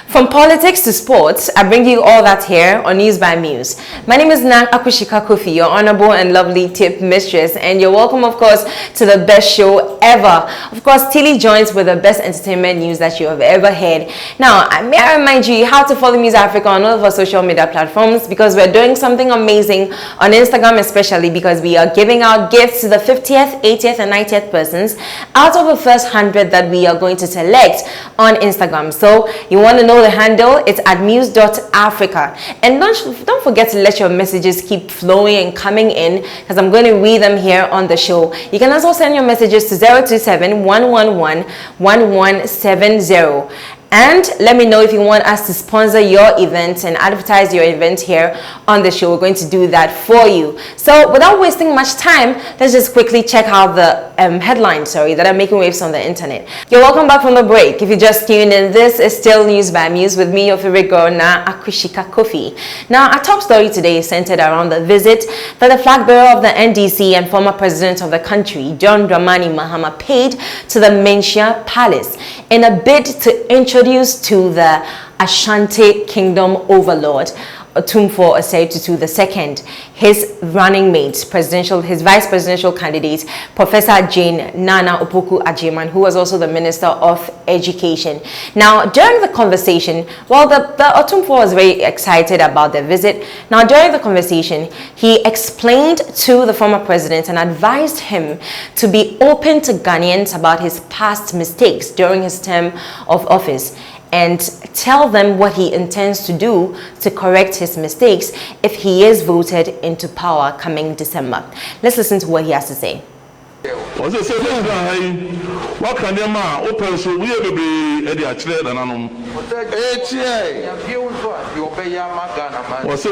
From politics to sports, I bring you all that here on News by Muse. My name is Nan Akushika Kofi, your honorable and lovely tip mistress, and you're welcome, of course, to the best show ever. Of course, Tilly joins with the best entertainment news that you have ever heard. Now, may I remind you how to follow Muse Africa on all of our social media platforms, because we're doing something amazing on Instagram, especially because we are giving out gifts to the 50th, 80th, and 90th persons out of the first 100 that we are going to select on Instagram. So you want to know the handle, it's at muse.africa, and don't forget to let your messages keep flowing and coming in, because I'm going to read them here on the show. You can also send your messages to 027-111-1170. And let me know if you want us to sponsor your event and advertise your event here on the show. We're going to do that for you. So without wasting much time, let's just quickly check out the headlines, that are making waves on the internet. You're welcome back from the break. If you just tuned in, this is still News by Muse with me, your favorite girl, Na Akushika Kofi. Now, our top story today is centered around the visit that the flag bearer of the NDC and former president of the country, John Dramani Mahama, paid to the Menchia Palace in a bid to introduce to the Ashanti Kingdom overlord, Otumfuo Osei-Tutu II, his running mate, his vice presidential candidate, Professor Jane Nana Opoku-Agyeman, who was also the Minister of Education. Now, during the conversation, the Otumfuo was very excited about the visit. Now, during the conversation, he explained to the former president and advised him to be open to Ghanaians about his past mistakes during his term of office, and tell them what he intends to do to correct his mistakes if he is voted into power coming December. Let's listen to what he has to say. What can you open so we will be at the actual and anum? What's the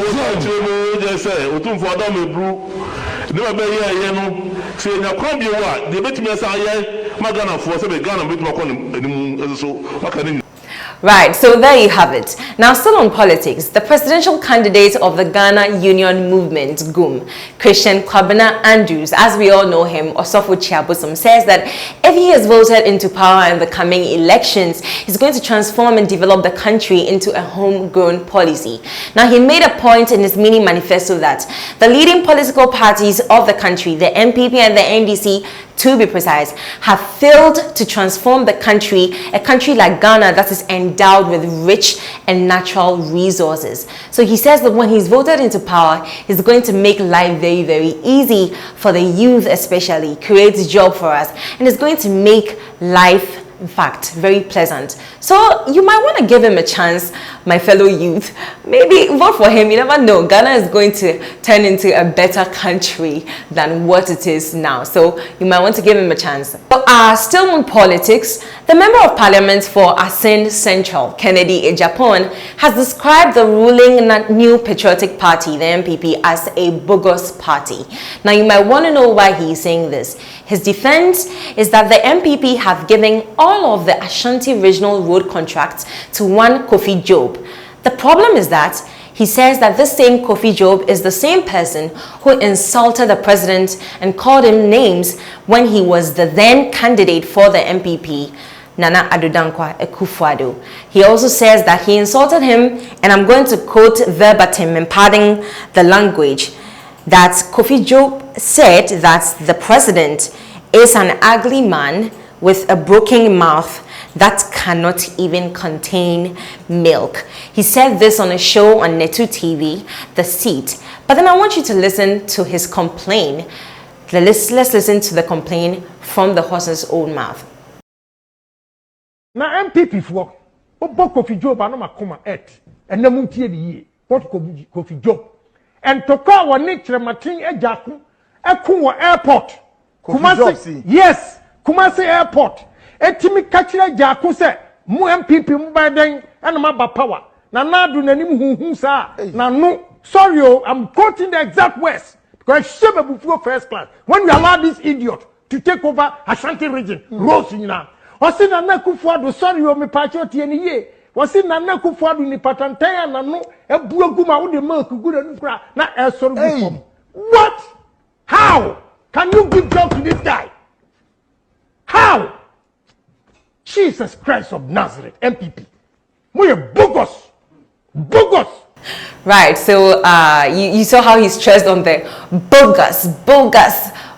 just say, Utum for them, never be here, you know. Say, now come you what? The bit me say, Magana for some Ghana with Macon, so what can you? Right, so there you have it. Now, still on politics, the presidential candidate of the Ghana Union Movement, GUM, Christian Kwabena Andrews, as we all know him, Osofo Chiabosom, says that if he is voted into power in the coming elections, he's going to transform and develop the country into a homegrown policy. Now, he made a point in his mini manifesto that the leading political parties of the country, the MPP and the NDC, to be precise, have failed to transform the country, a country like Ghana that is endowed with rich and natural resources. So he says that when he's voted into power, he's going to make life very, very easy for the youth, especially, create a job for us, and is going to make life, in fact, very pleasant. So you might want to give him a chance, my fellow youth. Maybe vote for him. You never know. Ghana is going to turn into a better country than what it is now. So you might want to give him a chance. But still on politics, the Member of Parliament for Asin Central, Kennedy Ejapon, has described the ruling New Patriotic Party, the MPP, as a bogus party. Now you might want to know why he's saying this. His defense is that the MPP have given all of the Ashanti regional road contracts to one Kofi Job. The problem is that he says that this same Kofi Job is the same person who insulted the president and called him names when he was the then candidate for the MPP, Nana Addo Dankwa Akufo-Addo. He also says that he insulted him, and I'm going to quote verbatim, imparting the language, that Kofi Job said that the president is an ugly man with a broken mouth that cannot even contain milk. He said this on a show on Netu TV, The Seat. But then I want you to listen to his complaint. Let's listen to the complaint from the horse's own mouth. Na MPP for Kofi Job anoma koma et and na muntie di what Kofi Job and to call one nature matin ejaku ekun airport Kumasi, yes, Kumasi airport etimi kachira jaku se mu MPP mu baden and ma power na nadu nanim hunhun sa na no sorry I'm quoting the exact words because shebe bufuo first class when we allow this idiot to take over Ashanti region rose now Wasi na Akufo-Addo sorry o me patriote ni ye wasi na Akufo-Addo ni patantaya na no ebuaguma wo de milk gura nukura na esoro befom. What? How can you give job to this guy? How? Jesus Christ of Nazareth, MPP. We are bogus. Right, so you saw how he stressed on the bogus.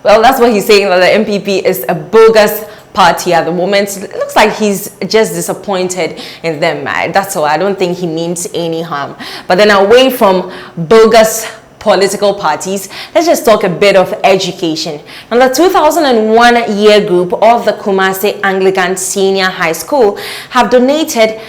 Well, that's what he's saying, that the MPP is a bogus party at the moment. It looks like he's just disappointed in them. That's all. I don't think he means any harm. But then away from bogus political parties, let's just talk a bit of education. Now, the 2001 year group of the Kumasi Anglican Senior High School have donated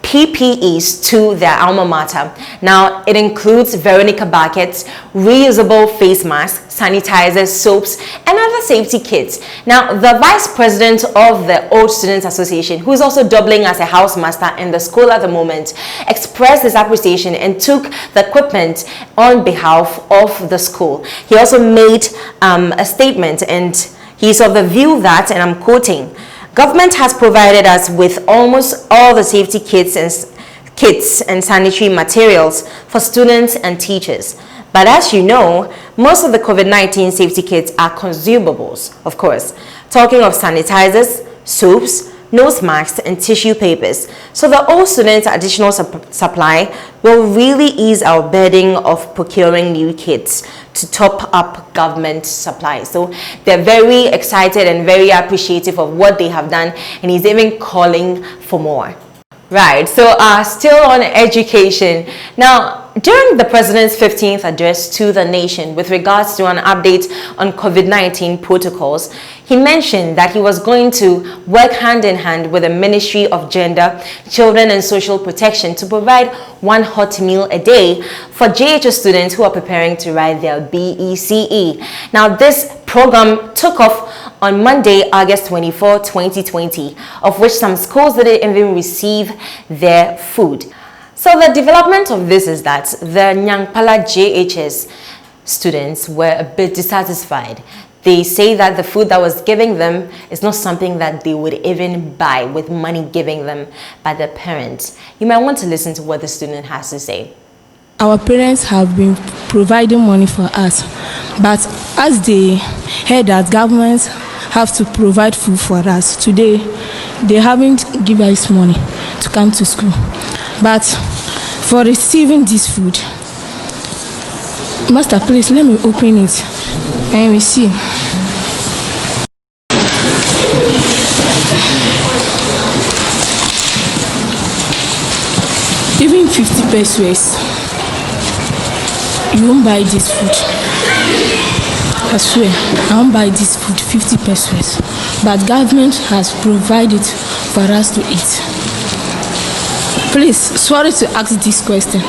PPEs to their alma mater. Now, it includes Veronica buckets, reusable face masks, sanitizers, soaps, and other safety kits. Now, the vice president of the Old Students Association, who is also doubling as a housemaster in the school at the moment, expressed his appreciation and took the equipment on behalf of the school. He also made a statement, and he's of the view that, and I'm quoting, "Government has provided us with almost all the safety kits and sanitary materials for students and teachers. But as you know, most of the COVID-19 safety kits are consumables, of course. Talking of sanitizers, soaps, nose masks, and tissue papers. So the all students additional supply will really ease our burden of procuring new kits to top up government supply." So they're very excited and very appreciative of what they have done, and he's even calling for more. Right, so still on education. Now, during the president's 15th address to the nation with regards to an update on COVID-19 protocols, he mentioned that he was going to work hand in hand with the Ministry of Gender, Children and Social Protection to provide one hot meal a day for JHS students who are preparing to write their BECE. Now, this program took off on Monday, August 24, 2020, of which some schools didn't even receive their food. So the development of this is that the Nyankpala JHS students were a bit dissatisfied. They say that the food that was giving them is not something that they would even buy with money given them by their parents. You might want to listen to what the student has to say. Our parents have been providing money for us, but as they heard that governments have to provide food for us, today they haven't given us money to come to school. But for receiving this food, Master, please let me open it and we see. Even 50 pesos, you won't buy this food. I swear, I won't buy this food, 50 pesos. But government has provided for us to eat. Please, sorry to ask this question.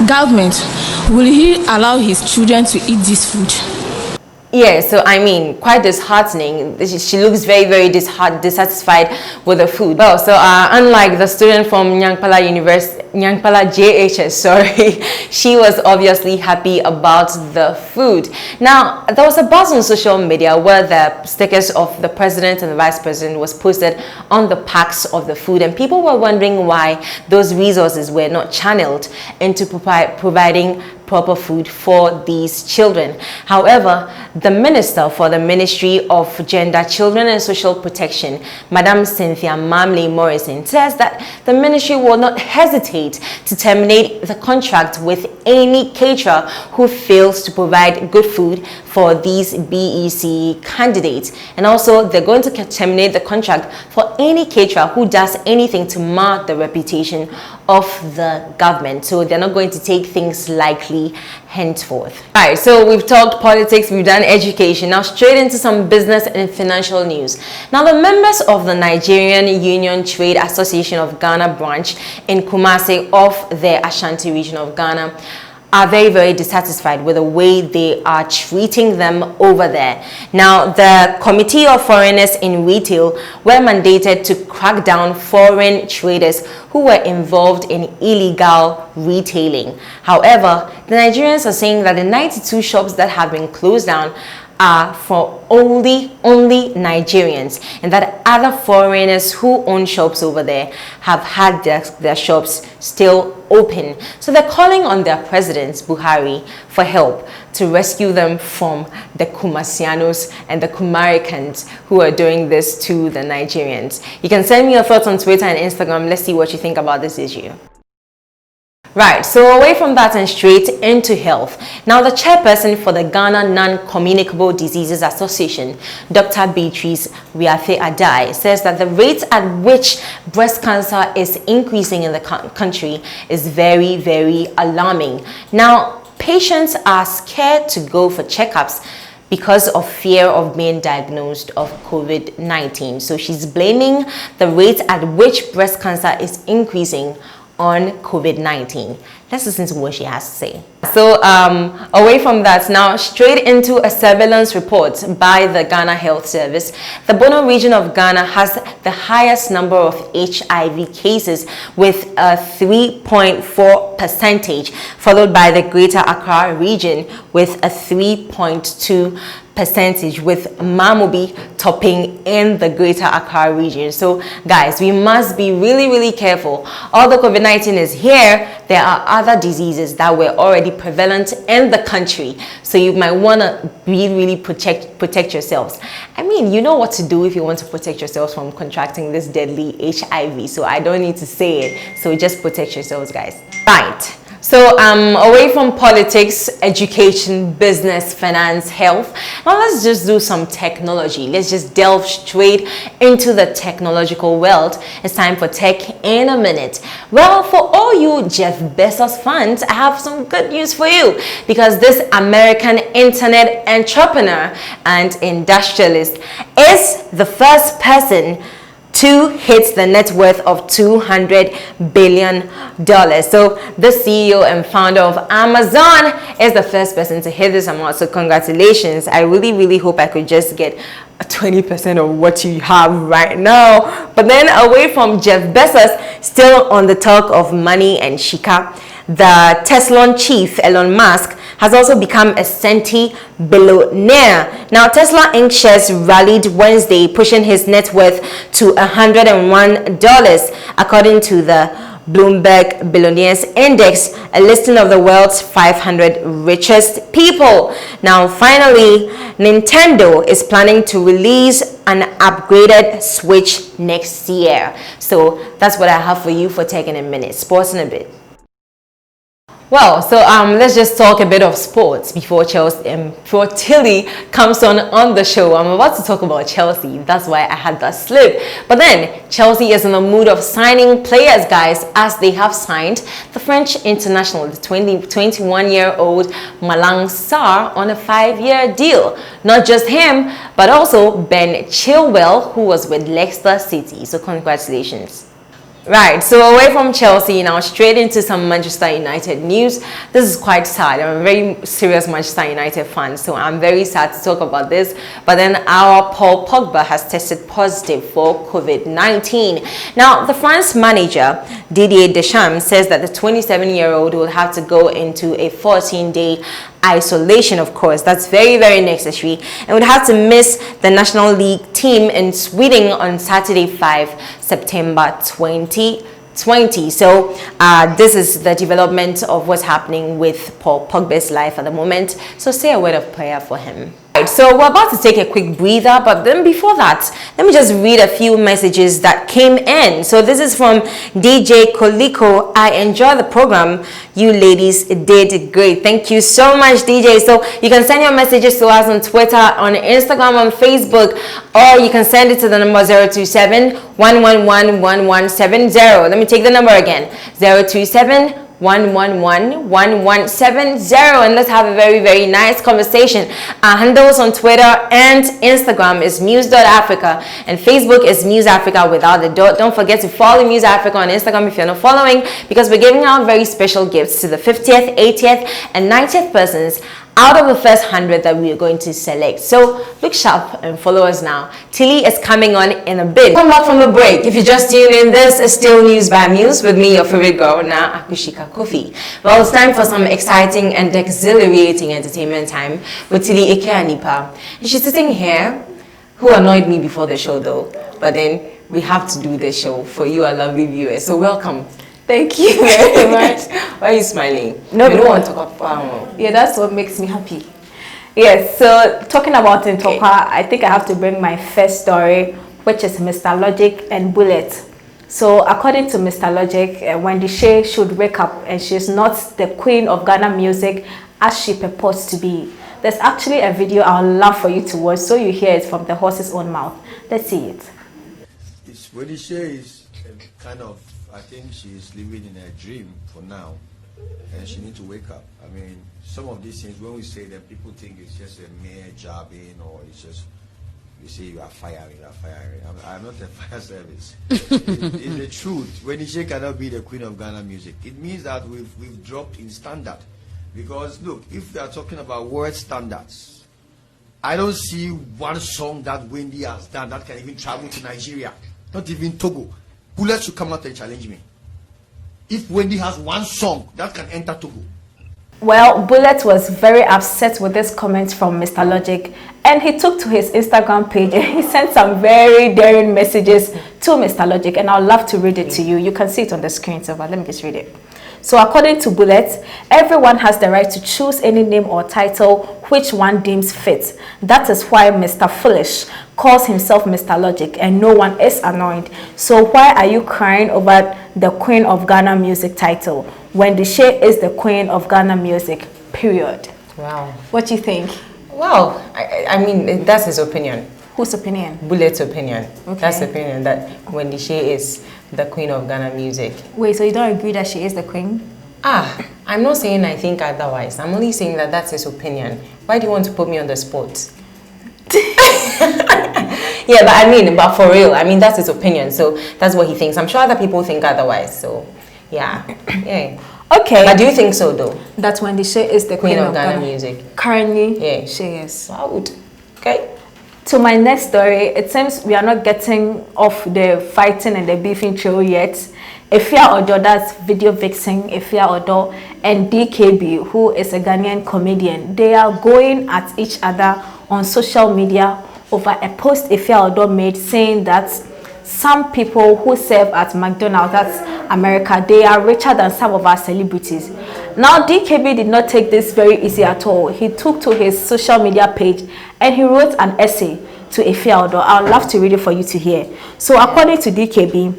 Government, will he allow his children to eat this food? Yeah, so I mean, quite disheartening. She looks very, very dissatisfied with the food. Well, so unlike the student from Nyankpala JHS, sorry, she was obviously happy about the food. Now, there was a buzz on social media where the stickers of the president and the vice president was posted on the packs of the food, and people were wondering why those resources were not channeled into providing proper food for these children. However, the minister for the Ministry of Gender, Children and Social Protection, Madam Cynthia Mamley Morrison, says that the ministry will not hesitate to terminate the contract with any caterer who fails to provide good food for these BEC candidates. And also, they're going to terminate the contract for any caterer who does anything to mar the reputation of the government. So they're not going to take things lightly henceforth. All right, so we've talked politics, we've done education. Now straight into some business and financial news. Now, the members of the Nigerian Union Trade Association of Ghana branch in Kumasi of the Ashanti region of Ghana are very, very dissatisfied with the way they are treating them over there. Now, the Committee of Foreigners in Retail were mandated to crack down foreign traders who were involved in illegal retailing. However, the Nigerians are saying that the 92 shops that have been closed down are for only Nigerians, and that other foreigners who own shops over there have had their shops still open. So they're calling on their president Buhari for help to rescue them from the Kumasianos and the Kumaricans who are doing this to the Nigerians. You can send me your thoughts on Twitter and Instagram. Let's see what you think about this issue. Right, so away from that and straight into health. Now, the chairperson for the Ghana Non-Communicable Diseases Association, Dr. Beatrice Wiafe Adai, says that the rate at which breast cancer is increasing in the country is very, very alarming. Now, patients are scared to go for checkups because of fear of being diagnosed of COVID-19. So she's blaming the rate at which breast cancer is increasing on COVID-19. Let's listen to what she has to say. So away from that, now straight into a surveillance report by the Ghana Health Service. The Bono region of Ghana has the highest number of HIV cases with a 3.4%, followed by the Greater Accra region with a 3.2%, with Mamobi topping in the Greater Accra region. So guys, we must be really, really careful. Although COVID-19 is here, there are other diseases that were already prevalent in the country. So you might want to really protect yourselves. I mean, you know what to do if you want to protect yourselves from contracting this deadly HIV. So I don't need to say it. So just protect yourselves, guys. Right. So away from politics, education, business, finance, health, now let's just do some technology. Let's just delve straight into the technological world. It's time for tech in a minute. Well, for all you Jeff Bezos fans, I have some good news for you, because this American internet entrepreneur and industrialist is the first person to hit the net worth of $200 billion. So the CEO and founder of Amazon is the first person to hit this amount. So congratulations. I really hope I could just get 20% of what you have right now. But then away from Jeff Bezos, still on the talk of money and shika, the Tesla chief Elon Musk has also become a centi-billionaire. Now, Tesla Inc. shares rallied Wednesday, pushing his net worth to $101, according to the Bloomberg Billionaires Index, a listing of the world's 500 richest people. Now, finally, Nintendo is planning to release an upgraded Switch next year. So that's what I have for you for taking a minute. Sports in a bit. Well, so let's just talk a bit of sports before Tilly comes on the show. I'm about to talk about Chelsea. That's why I had that slip. But then Chelsea is in the mood of signing players, guys, as they have signed the French international, the 21-year-old Malang Sarr, on a 5-year deal. Not just him, but also Ben Chilwell, who was with Leicester City. So congratulations. Right, so away from Chelsea, now straight into some Manchester United news. This is quite sad. I'm a very serious Manchester United fan, so I'm very sad to talk about this. But then our Paul Pogba has tested positive for COVID-19. Now, the France manager, Didier Deschamps, says that the 27-year-old will have to go into a 14-day isolation, of course. That's very necessary, and would have to miss the National League team in Sweden on Saturday, 5 September 2020. So this is the development of what's happening with Paul Pogba's life at the moment. So say a word of prayer for him. Right, so we're about to take a quick breather, but then before that, let me just read a few messages that came in. So this is from DJ Koliko. I enjoy the program. You ladies did great. Thank you so much, DJ. So you can send your messages to us on Twitter, on Instagram, on Facebook, or you can send it to the number 027-111-1170. Let me take the number again. 027-111-1170, and let's have a very nice conversation. Our handles on Twitter and Instagram is muse.africa, and Facebook is Muse Africa without the dot. Don't forget to follow Muse Africa on Instagram if you're not following, because we're giving out very special gifts to the 50th, 80th, and 90th persons out of the first 100 that we are going to select. So look sharp and follow us now. Tilly is coming on in a bit. Come back from the break. If you just tuned in, this is still News by Muse with me, your favorite girl, Na Akushika Kofi. Well, it's time for some exciting and exhilarating entertainment time with Tilly Ike Anipa. And she's sitting here, who annoyed me before the show though, but then we have to do this show for you, our lovely viewers. So welcome. Thank you very much. Why are you smiling? No, you don't want to talk about yeah, that's what makes me happy. Yes, so talking about Ntokwa, I think I have to bring my first story, which is Mr. Logic and Bullet. So according to Mr. Logic, Wendy Shay should wake up, and she's not the queen of Ghana music as she purports to be. There's actually a video I would love for you to watch so you hear it from the horse's own mouth. Let's see it. Wendy Shay is kind of, I think she's living in a dream for now, and she needs to wake up. I mean, some of these things, when we say them, people think it's just a mere jabbing, or it's just, you say you are firing. I'm not a fire service. It's the truth. Wendy Shay cannot be the queen of Ghana music. It means that we've dropped in standard. Because look, if we are talking about world standards, I don't see one song that Wendy has done that can even travel to Nigeria, not even Togo. Bullet should come out and challenge me. If Wendy has one song that can enter Togo. Well, Bullet was very upset with this comment from Mr. Logic, and he took to his Instagram page and he sent some very daring messages to Mr. Logic, and I'd love to read it to you. You can see it on the screen, so but let me just read it. So according to Bullet, everyone has the right to choose any name or title which one deems fit. That is why Mr. Foolish calls himself Mr. Logic, and no one is annoyed. So why are you crying over the Queen of Ghana Music title when the Shay is the Queen of Ghana Music, period? Wow. What do you think? Well, I mean, that's his opinion. Whose opinion? Bullet's opinion. Okay. That's the opinion that Wendy Shay is the queen of Ghana music. Wait, so you don't agree that she is the queen? I'm not saying I think otherwise. I'm only saying that that's his opinion. Why do you want to put me on the spot? Yeah, but for real, I mean, that's his opinion. So that's what he thinks. I'm sure other people think otherwise. So, yeah. Okay. But do you think so, though? That Wendy Shay is the queen of Ghana music. Currently, yeah, she is. I would. Okay. To my next story, it seems we are not getting off the fighting and the beefing trail yet. Efia Odo, that's video vixen Efia Odo, and DKB, who is a Ghanaian comedian, they are going at each other on social media over a post Efia Odo made saying that some people who serve at McDonald's, that's America, they are richer than some of our celebrities. Now, DKB did not take this very easy at all. He took to his social media page and he wrote an essay to Efia Odo. I would love to read it for you to hear. So, according to DKB,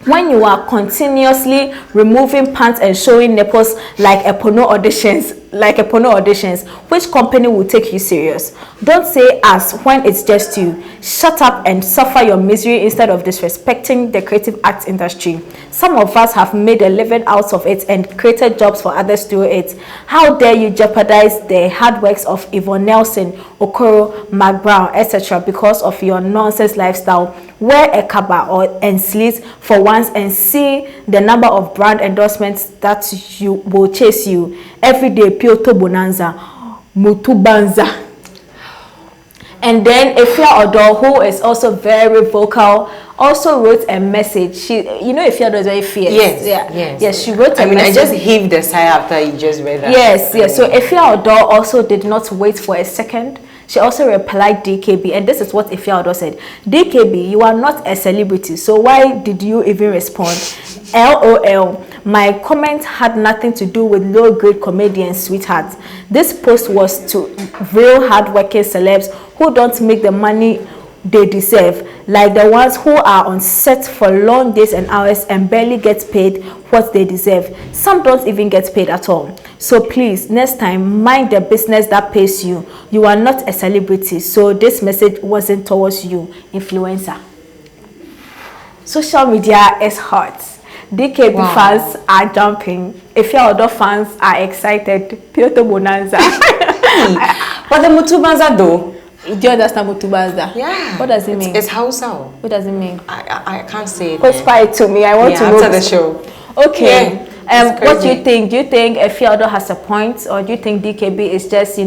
when you are continuously removing pants and showing nipples like a porno auditions, which company will take you serious? Don't say us when it's just you. Shut up and suffer your misery instead of disrespecting the creative arts industry. Some of us have made a living out of it and created jobs for others through it. How dare you jeopardize the hard works of Yvonne Nelson, Okoro, Mark Brown, etc. because of your nonsense lifestyle? Wear a kaba and sleeves for once and see the number of brand endorsements that you will chase you every day. Pioto Bonanza, Mutubanza. And then Efia Odo, who is also very vocal, also wrote a message. Efia Odo is very fierce. Yes. She wrote a message. I just heaved a sigh after you just read that. Yes. So Efia Odo also did not wait for a second. She also replied DKB, and this is what Efia Odo said. DKB, you are not a celebrity, so why did you even respond? LOL. My comment had nothing to do with low-grade comedians, sweetheart. This post was to real hard-working celebs who don't make the money they deserve, like the ones who are on set for long days and hours and barely get paid what they deserve. Some don't even get paid at all. So please, next time, mind the business that pays you. You are not a celebrity, so this message wasn't towards you, influencer. Social media is hot. DKB fans are jumping. Efia Odo fans are excited. Pioto Bonanza. But the Mutubanza though. Do you understand Mutubanza? Yeah. What does it mean? It's Hausa. What does it mean? I can't say it. Whisper it to me. I want to know. After the show. Okay. What do you think? Do you think Efia Odo has a point, or do you think DKB is just,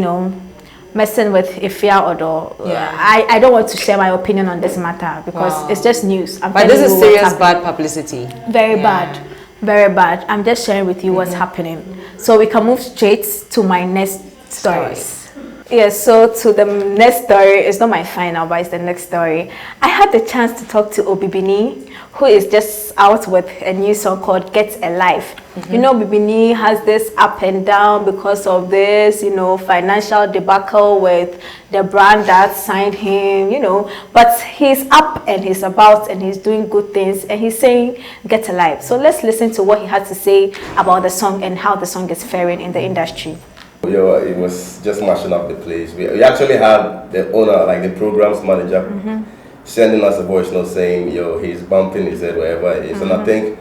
messing with Efia Odo? Yeah. I don't want to share my opinion on this matter because it's just news. But this is serious bad publicity. Very bad. I'm just sharing with you what's happening. So we can move straight to my next stories. Yes, so to the next story, it's not my final, but it's the next story. I had the chance to talk to Obibini, who is just out with a new song called Get a Life. You know, Obibini has this up and down because of this, you know, financial debacle with the brand that signed him, you know, but he's up and he's about and he's doing good things and he's saying Get a Life. So let's listen to what he had to say about the song and how the song is faring in the industry. Yo, it was just mashing up the place. We actually had the owner, like the programs manager, sending us a voice note saying, yo, he's bumping his head wherever it is. And I think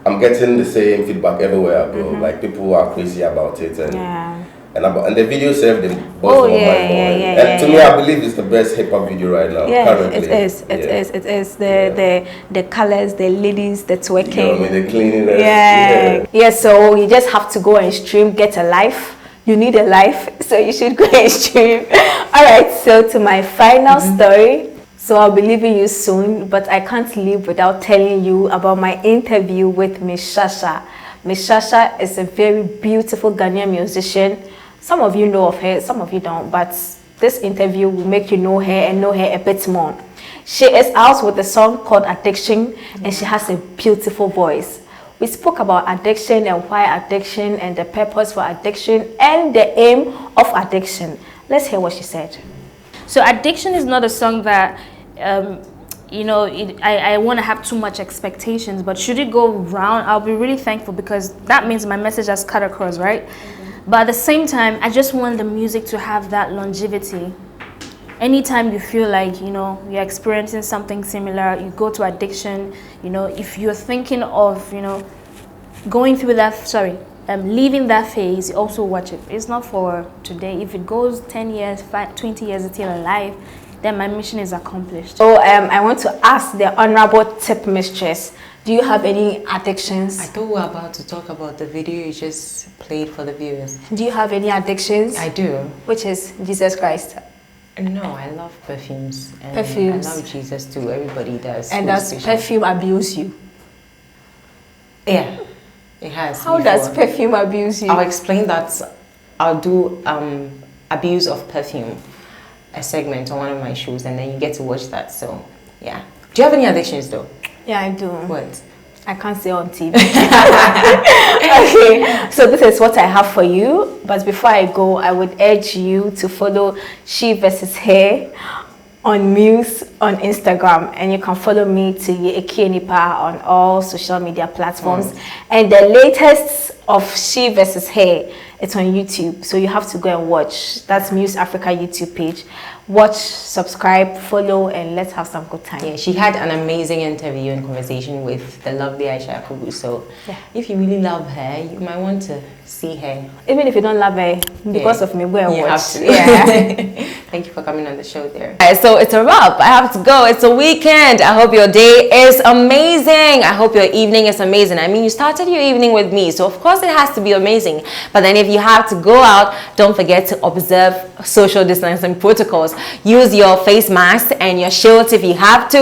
I'm getting the same feedback everywhere I go. Like people are crazy about it. And the video served the buzz of my mind. And to me, I believe it's the best hip hop video right now. Currently. It is. The colors, the ladies, the twerking. You know what I mean? The cleanliness. Yeah, so you just have to go and stream Get a Life. You need a life, so you should go and stream. All right, so to my final story. So I'll be leaving you soon, but I can't leave without telling you about my interview with Miss Shasha. Miss Shasha is a very beautiful Ghanaian musician. Some of you know of her, some of you don't, but this interview will make you know her and know her a bit more. She is out with a song called Addiction, and she has a beautiful voice. We spoke about addiction and why addiction and the purpose for addiction and the aim of addiction. Let's hear what she said. So Addiction is not a song that, you know, I want to have too much expectations, but should it go round, I'll be really thankful because that means my message has cut across, right? But at the same time, I just want the music to have that longevity. Anytime you feel like, you know, you're experiencing something similar, you go to addiction, you know, if you're thinking of, you know, going through that, leaving that phase, you also watch it. It's not for today. If it goes 10 years, 20 years until alive, then my mission is accomplished. So I want to ask the Honorable Tip Mistress, do you have any addictions? I thought we were about to talk about the video you just played for the viewers. Do you have any addictions? I do. Which is Jesus Christ? No, I love perfumes. And Perfumes. I love Jesus too. Everybody does. And does perfume abuse you? Yeah, it has. How does perfume abuse you? I'll explain that. I'll do abuse of perfume, a segment on one of my shows, and then you get to watch that. So, yeah. Do you have any addictions though? Yeah, I do. What? I can't say on TV. Okay, so this is what I have for you. But before I go, I would urge you to follow She vs. Her on Muse on Instagram. And you can follow me to Eki Nipa on all social media platforms. And the latest of She vs. Her, it's on YouTube. So you have to go and watch. That's Muse Africa YouTube page. Watch, subscribe, follow, and let's have some good time. Yeah, she had an amazing interview and conversation with the lovely Aisha Yakubu. So if you really love her, you might want to see her. Even if you don't love her, because of me, go and watch. Have to. Yeah. Thank you for coming on the show there. Alright, so it's a wrap. I have to go. It's a weekend. I hope your day is amazing. I hope your evening is amazing. I mean, you started your evening with me, so of course it has to be amazing. But then if you have to go out, don't forget to observe social distancing protocols. Use your face mask and your shields if you have to,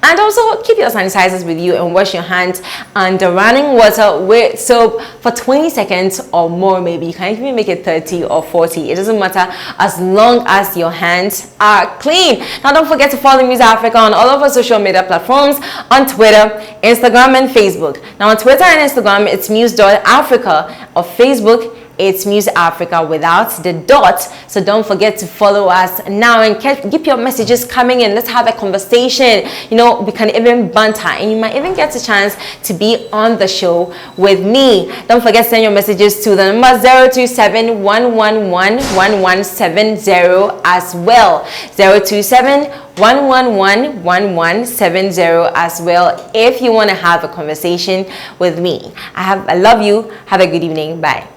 and also keep your sanitizers with you and wash your hands under running water with soap for 20 seconds or more. Maybe you can even make it 30 or 40. It doesn't matter as long as your hands are clean. Now don't forget to follow Muse Africa on all of our social media platforms, on Twitter, Instagram, and Facebook. Now on Twitter and Instagram it's muse.africa, or Facebook it's Muse Africa without the dot. So don't forget to follow us now and keep your messages coming in. Let's have a conversation. You know, we can even banter, and you might even get a chance to be on the show with me. Don't forget to send your messages to the number 027 111 1170 as well. 027 111 1170 as well if you want to have a conversation with me. I love you. Have a good evening. Bye.